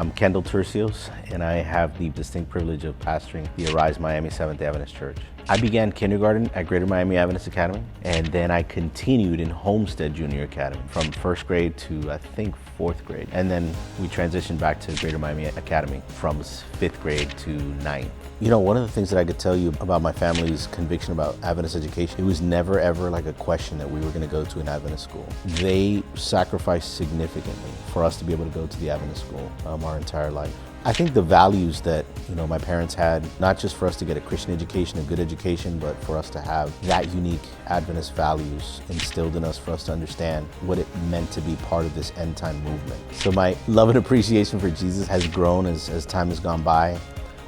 I'm Kendall Tercios, and I have the distinct privilege of pastoring the Arise Miami Seventh-day Adventist Church. I began kindergarten at Greater Miami Adventist Academy, and then I continued in Homestead Junior Academy from first grade to, I think, fourth grade. And then we transitioned back to Greater Miami Academy from fifth grade to ninth. You know, one of the things that I could tell you about my family's conviction about Adventist education, it was never ever like a question that we were going to go to an Adventist school. They sacrificed significantly for us to be able to go to the Adventist school our entire life. I think the values that, my parents had, not just for us to get a Christian education, a good education, but for us to have that unique Adventist values instilled in us for us to understand what it meant to be part of this end time movement. So my love and appreciation for Jesus has grown as time has gone by.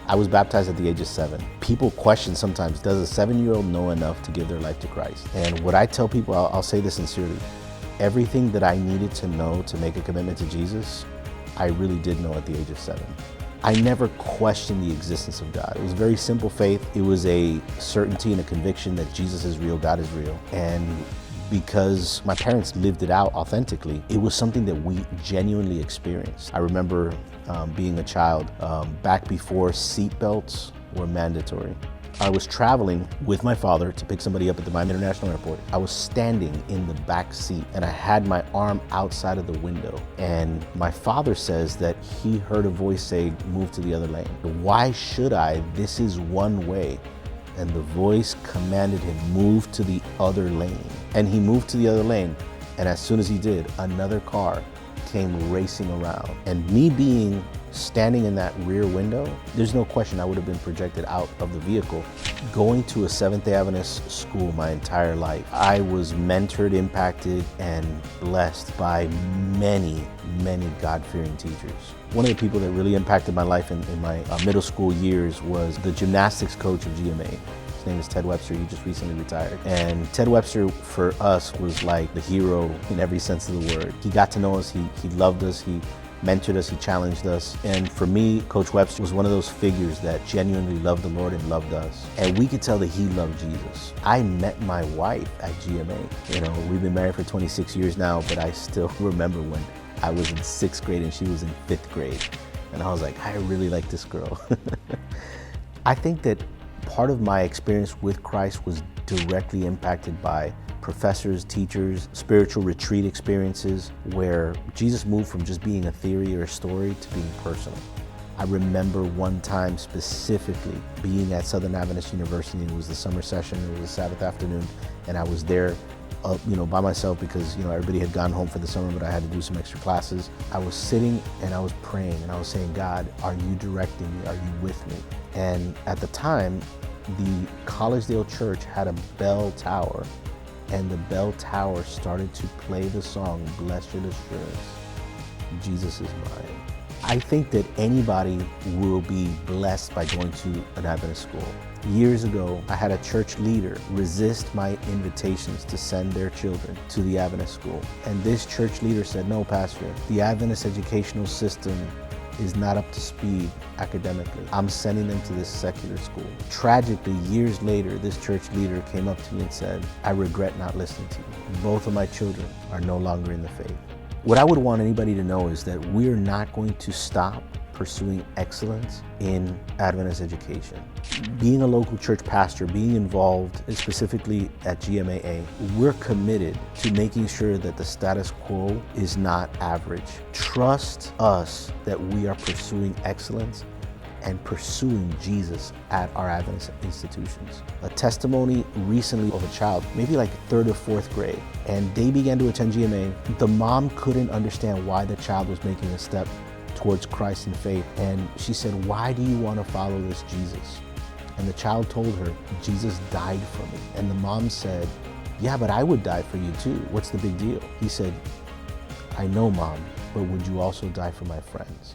I was baptized at the age of 7. People question sometimes, does a 7-year-old know enough to give their life to Christ? And what I tell people, I'll say this sincerely, everything that I needed to know to make a commitment to Jesus, I really did know at the age of 7. I never questioned the existence of God. It was very simple faith. It was a certainty and a conviction that Jesus is real, God is real. And because my parents lived it out authentically, it was something that we genuinely experienced. I remember being a child, back before seatbelts were mandatory. I was traveling with my father to pick somebody up at the Miami International Airport. I was standing in the back seat and I had my arm outside of the window. And my father says that he heard a voice say, move to the other lane. Why should I? This is one way. And the voice commanded him, move to the other lane. And he moved to the other lane. And as soon as he did, another car came racing around. And me being standing in that rear window, there's no question I would have been projected out of the vehicle. Going to a Seventh-day Adventist school my entire life, I was mentored, impacted, and blessed by many, many God-fearing teachers. One of the people that really impacted my life in my middle school years was the gymnastics coach of GMA. His name is Ted Webster. He just recently retired. And Ted Webster, for us, was like the hero in every sense of the word. He got to know us, he loved us, he mentored us, he challenged us. And for me, Coach Webster was one of those figures that genuinely loved the Lord and loved us. And we could tell that he loved Jesus. I met my wife at GMA. We've been married for 26 years now, but I still remember when I was in 6th grade and she was in 5th grade. And I was like, I really like this girl. I think that part of my experience with Christ was directly impacted by professors, teachers, spiritual retreat experiences where Jesus moved from just being a theory or a story to being personal. I remember one time specifically being at Southern Adventist University. It was the summer session, it was a Sabbath afternoon, and I was there by myself because everybody had gone home for the summer, but I had to do some extra classes. I was sitting and I was praying and I was saying, God, are you directing me? Are you with me? And at the time, the Collegedale Church had a bell tower, and the bell tower started to play the song, Blessed Assurance, Jesus is mine. I think that anybody will be blessed by going to an Adventist school. Years ago, I had a church leader resist my invitations to send their children to the Adventist school. And this church leader said, no, Pastor, the Adventist educational system is not up to speed academically. I'm sending them to this secular school. Tragically, years later, this church leader came up to me and said, I regret not listening to you. Both of my children are no longer in the faith. What I would want anybody to know is that we're not going to stop pursuing excellence in Adventist education. Being a local church pastor, being involved specifically at GMAA, we're committed to making sure that the status quo is not average. Trust us that we are pursuing excellence and pursuing Jesus at our Adventist institutions. A testimony recently of a child, maybe like 3rd or 4th grade, and they began to attend GMA. The mom couldn't understand why the child was making a step towards Christ in faith. And she said, why do you want to follow this Jesus? And the child told her, Jesus died for me. And the mom said, yeah, but I would die for you too. What's the big deal? He said, I know, Mom, but would you also die for my friends?